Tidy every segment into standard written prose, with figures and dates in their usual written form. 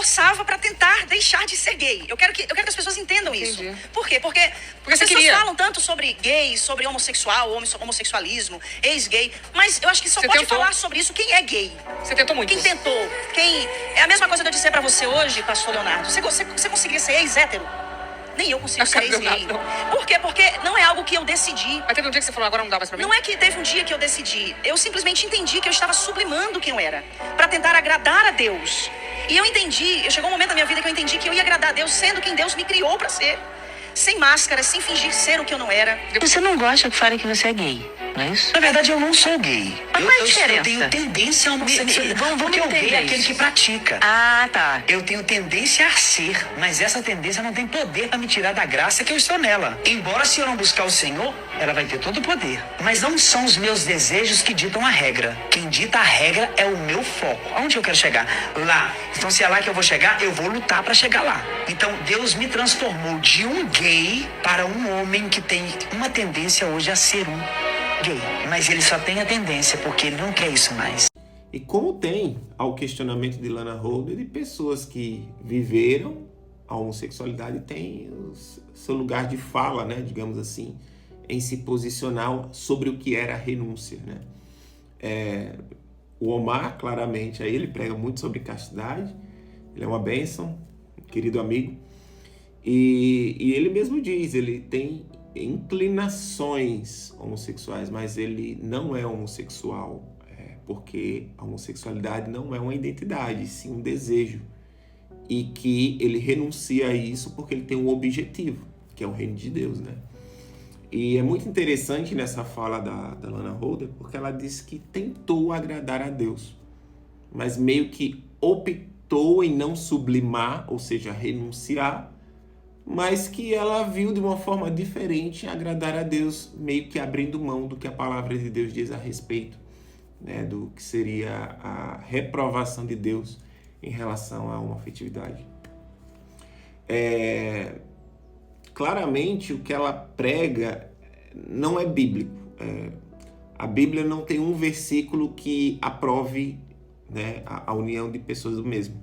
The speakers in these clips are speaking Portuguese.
esforçava para tentar deixar de ser gay. Eu quero que as pessoas entendam isso. Por quê? Porque as pessoas falam tanto sobre gays, sobre homossexual, homossexualismo, ex-gay, mas eu acho que só pode falar sobre isso quem é gay. Você tentou muito. Quem tentou? É a mesma coisa de eu dizer para você hoje, pastor Leonardo, você conseguiria ser ex-hétero? Nem eu consigo ser ex-gay. Por quê? Porque não é algo que eu decidi. Mas teve um dia que você falou, agora não dá mais pra mim? Não é que teve um dia que eu decidi. Eu simplesmente entendi que eu estava sublimando quem eu era, para tentar agradar a Deus. E chegou um momento da minha vida que eu entendi que eu ia agradar a Deus sendo quem Deus me criou para ser. Sem máscara, sem fingir ser o que eu não era. Você não gosta que falem que você é gay, não é isso? Na verdade, eu não sou gay. Mas qual é a diferença? Eu tenho tendência a homossexualidade. Porque o gay é aquele que pratica. Ah, tá. Eu tenho tendência a ser, mas essa tendência não tem poder para me tirar da graça que eu estou nela. Embora, se eu não buscar o Senhor, ela vai ter todo o poder. Mas não são os meus desejos que ditam a regra. Quem dita a regra é o meu foco. Aonde eu quero chegar? Lá. Então, se é lá que eu vou chegar, eu vou lutar para chegar lá. Então, Deus me transformou de um gay para um homem que tem uma tendência hoje a ser um gay. Mas ele só tem a tendência porque ele não quer isso mais. E como tem ao questionamento de Lana Holder de pessoas que viveram a homossexualidade, tem o seu lugar de fala, né, digamos assim, em se posicionar sobre o que era a renúncia, né? O Omar, claramente, aí ele prega muito sobre castidade, ele é uma bênção, um querido amigo, e ele mesmo diz, ele tem inclinações homossexuais, mas ele não é homossexual, porque a homossexualidade não é uma identidade, sim um desejo, e que ele renuncia a isso porque ele tem um objetivo, que é o reino de Deus, né? E é muito interessante nessa fala da Lana Holder, porque ela diz que tentou agradar a Deus, mas meio que optou em não sublimar, ou seja, renunciar, mas que ela viu de uma forma diferente agradar a Deus, meio que abrindo mão do que a palavra de Deus diz a respeito, né, do que seria a reprovação de Deus em relação à homoafetividade. Claramente, o que ela prega não é bíblico. A Bíblia não tem um versículo que aprove, né, a união de pessoas do mesmo,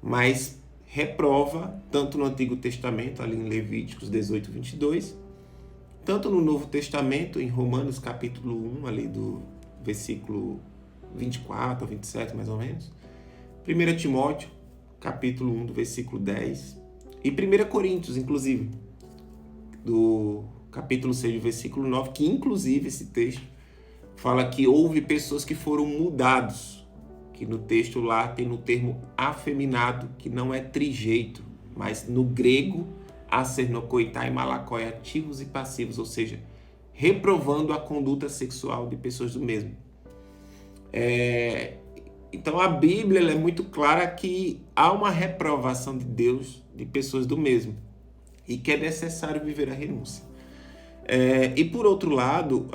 mas reprova tanto no Antigo Testamento, ali em Levíticos 18, 22, tanto no Novo Testamento, em Romanos capítulo 1, ali do versículo 24 a 27, mais ou menos, 1 Timóteo, capítulo 1, do versículo 10, e 1 Coríntios, inclusive, do capítulo 6, do versículo 9, que inclusive esse texto fala que houve pessoas que foram mudados, que no texto lá tem no termo afeminado, que não é trijeito, mas no grego, acernocoitai, malakoi, ativos e passivos, ou seja, reprovando a conduta sexual de pessoas do mesmo. Então a Bíblia ela é muito clara que há uma reprovação de Deus de pessoas do mesmo e que é necessário viver a renúncia. E por outro lado,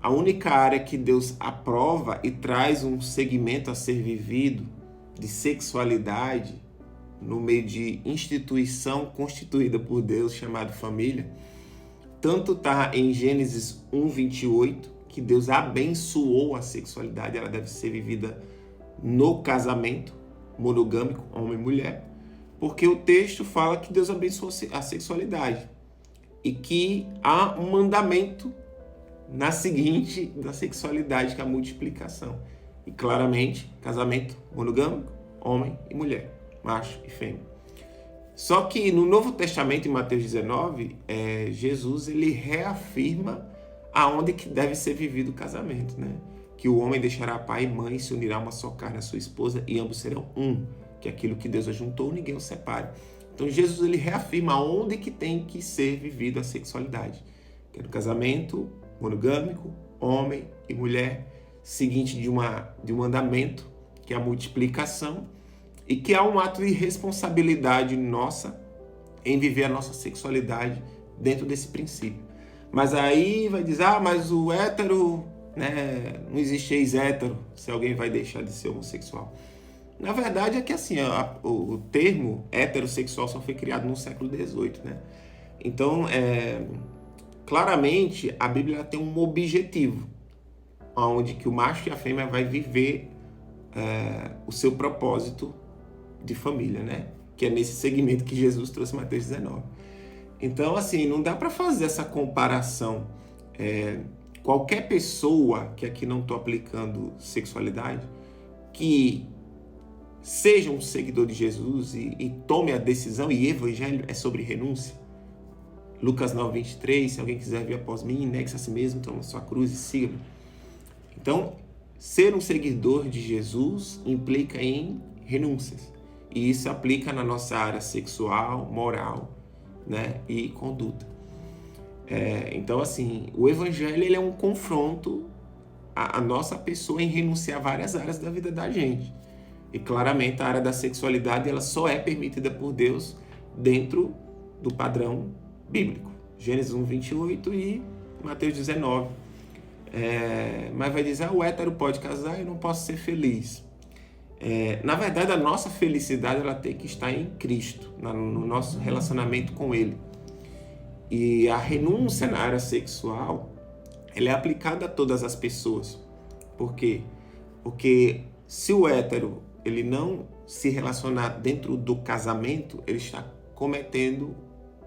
a única área que Deus aprova e traz um segmento a ser vivido de sexualidade no meio de instituição constituída por Deus, chamado família, tanto está em Gênesis 1, 28, que Deus abençoou a sexualidade, ela deve ser vivida no casamento monogâmico, homem e mulher, porque o texto fala que Deus abençoou a sexualidade e que há um mandamento na seguinte da sexualidade, que é a multiplicação. E claramente, casamento monogâmico, homem e mulher, macho e fêmea. Só que no Novo Testamento, em Mateus 19, Jesus ele reafirma aonde que deve ser vivido o casamento, né? Que o homem deixará pai e mãe e se unirá uma só carne à sua esposa e ambos serão um, que é aquilo que Deus ajuntou, ninguém o separe. Então Jesus ele reafirma aonde que tem que ser vivido a sexualidade, que é no casamento monogâmico, homem e mulher, seguinte de um mandamento, que é a multiplicação, e que há um ato de responsabilidade nossa em viver a nossa sexualidade dentro desse princípio. Mas aí vai dizer, mas o hétero, né, não existe ex-hétero, se alguém vai deixar de ser homossexual. Na verdade é que assim, o termo heterossexual só foi criado no século XVIII, né? Então, claramente, a Bíblia tem um objetivo, onde que o macho e a fêmea vai viver o seu propósito de família, né? Que é nesse segmento que Jesus trouxe em Mateus 19. Então, assim, não dá para fazer essa comparação. Qualquer pessoa, que aqui não estou aplicando sexualidade, que seja um seguidor de Jesus e tome a decisão, e evangelho é sobre renúncia. Lucas 9:23, se alguém quiser vir após mim, negue-se a si mesmo, toma sua cruz e siga-me. Então, ser um seguidor de Jesus implica em renúncias. E isso aplica na nossa área sexual, moral, né, e conduta. Então, assim, o evangelho ele é um confronto à nossa pessoa em renunciar a várias áreas da vida da gente. E claramente a área da sexualidade ela só é permitida por Deus dentro do padrão bíblico. Gênesis 1:28 e Mateus 19. Mas vai dizer, o hétero pode casar e eu não posso ser feliz. Na verdade, a nossa felicidade ela tem que estar em Cristo, no nosso relacionamento com Ele. E a renúncia na área sexual ela é aplicada a todas as pessoas. Por quê? Porque se o hétero ele não se relacionar dentro do casamento, ele está cometendo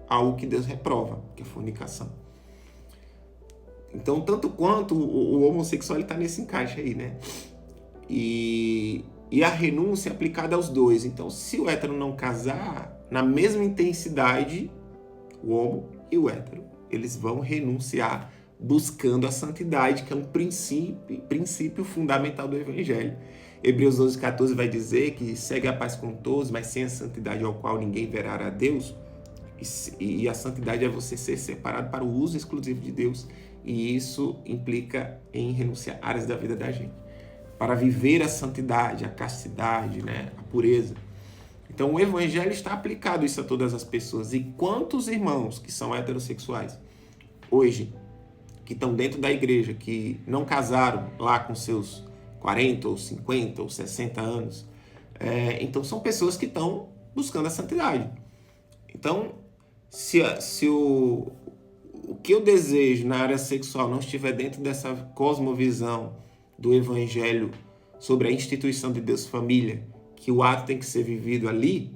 algo que Deus reprova, que é a fornicação. Então, tanto quanto o homossexual está nesse encaixe aí, né? E a renúncia é aplicada aos dois. Então, se o hétero não casar, na mesma intensidade, o homo e o hétero, eles vão renunciar buscando a santidade, que é um princípio fundamental do evangelho. Hebreus 12:14 vai dizer que segue a paz com todos, mas sem a santidade ao qual ninguém verá a Deus. E a santidade é você ser separado para o uso exclusivo de Deus. E isso implica em renunciar áreas da vida da gente, para viver a santidade, a castidade, né, a pureza. Então o evangelho está aplicado isso a todas as pessoas. E quantos irmãos que são heterossexuais hoje, que estão dentro da igreja, que não casaram lá com seus 40 ou 50 ou 60 anos, então são pessoas que estão buscando a santidade. Então, se o que eu desejo na área sexual não estiver dentro dessa cosmovisão do evangelho sobre a instituição de Deus família, que o ato tem que ser vivido ali,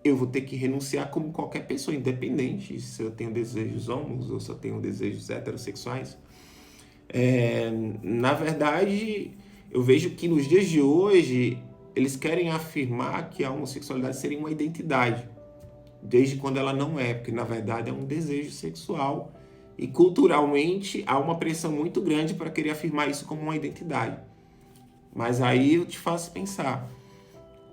eu vou ter que renunciar como qualquer pessoa, independente se eu tenho desejos homos ou se eu tenho desejos heterossexuais. Na verdade, eu vejo que nos dias de hoje, eles querem afirmar que a homossexualidade seria uma identidade, desde quando ela não é, porque na verdade é um desejo sexual e culturalmente há uma pressão muito grande para querer afirmar isso como uma identidade. Mas aí eu te faço pensar,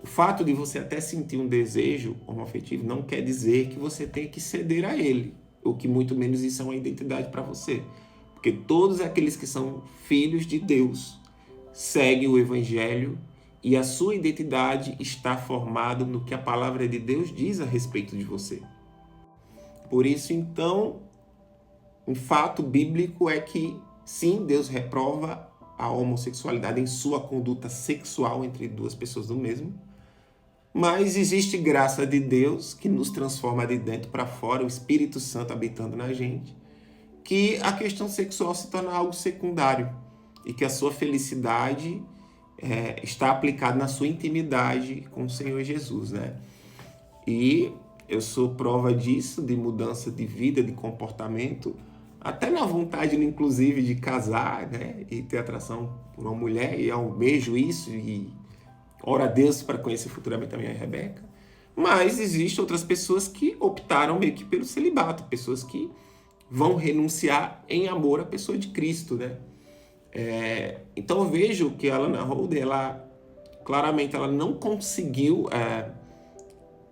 o fato de você até sentir um desejo homoafetivo não quer dizer que você tem que ceder a ele, ou que muito menos isso é uma identidade para você. Porque todos aqueles que são filhos de Deus seguem o evangelho e a sua identidade está formada no que a palavra de Deus diz a respeito de você. Por isso, então, um fato bíblico é que, sim, Deus reprova a homossexualidade em sua conduta sexual entre duas pessoas do mesmo, mas existe graça de Deus que nos transforma de dentro para fora, o Espírito Santo habitando na gente, que a questão sexual se torna algo secundário e que a sua felicidade está aplicada na sua intimidade com o Senhor Jesus, né? E eu sou prova disso, de mudança de vida, de comportamento, até na vontade, inclusive, de casar, né? E ter atração por uma mulher, e almejo isso, e oro a Deus para conhecer futuramente também a Rebeca. Mas existem outras pessoas que optaram meio que pelo celibato, pessoas que vão renunciar em amor à pessoa de Cristo, né? Então eu vejo que a Alana Holder, claramente ela não conseguiu,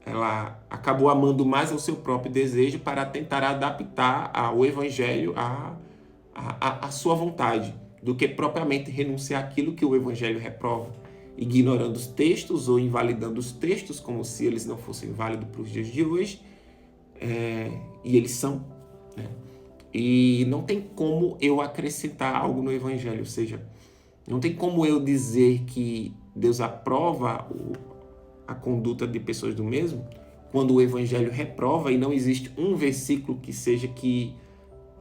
ela acabou amando mais ao seu próprio desejo para tentar adaptar o evangelho à sua vontade, do que propriamente renunciar àquilo que o evangelho reprova, ignorando os textos ou invalidando os textos como se eles não fossem válidos para os dias de hoje, e eles são, né? E não tem como eu acrescentar algo no evangelho, ou seja, não tem como eu dizer que Deus aprova a conduta de pessoas do mesmo, quando o evangelho reprova e não existe um versículo que seja que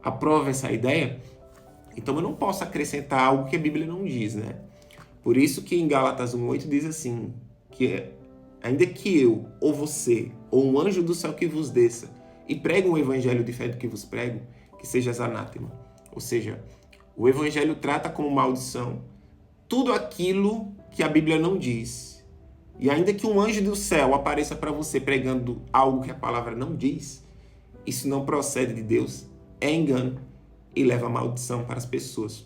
aprova essa ideia. Então eu não posso acrescentar algo que a Bíblia não diz, né? Por isso que em Gálatas 1:8 diz assim, que ainda que eu, ou você, ou um anjo do céu que vos desça e pregue um evangelho diferente do que vos prego, que sejas anátema. Ou seja, o evangelho trata como maldição tudo aquilo que a Bíblia não diz. E ainda que um anjo do céu apareça para você pregando algo que a palavra não diz, isso não procede de Deus, é engano e leva maldição para as pessoas.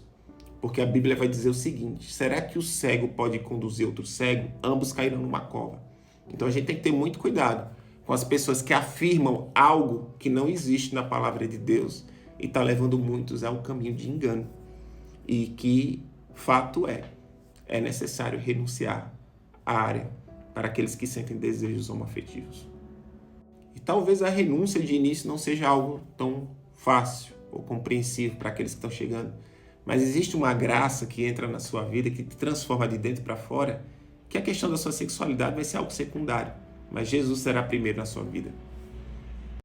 Porque a Bíblia vai dizer o seguinte: será que o cego pode conduzir outro cego? Ambos cairão numa cova. Então a gente tem que ter muito cuidado com as pessoas que afirmam algo que não existe na palavra de Deus e está levando muitos a um caminho de engano. E que, fato é necessário renunciar à área para aqueles que sentem desejos homoafetivos. E talvez a renúncia de início não seja algo tão fácil ou compreensível para aqueles que estão chegando, mas existe uma graça que entra na sua vida, que te transforma de dentro para fora, que a questão da sua sexualidade vai ser algo secundário, mas Jesus será primeiro na sua vida.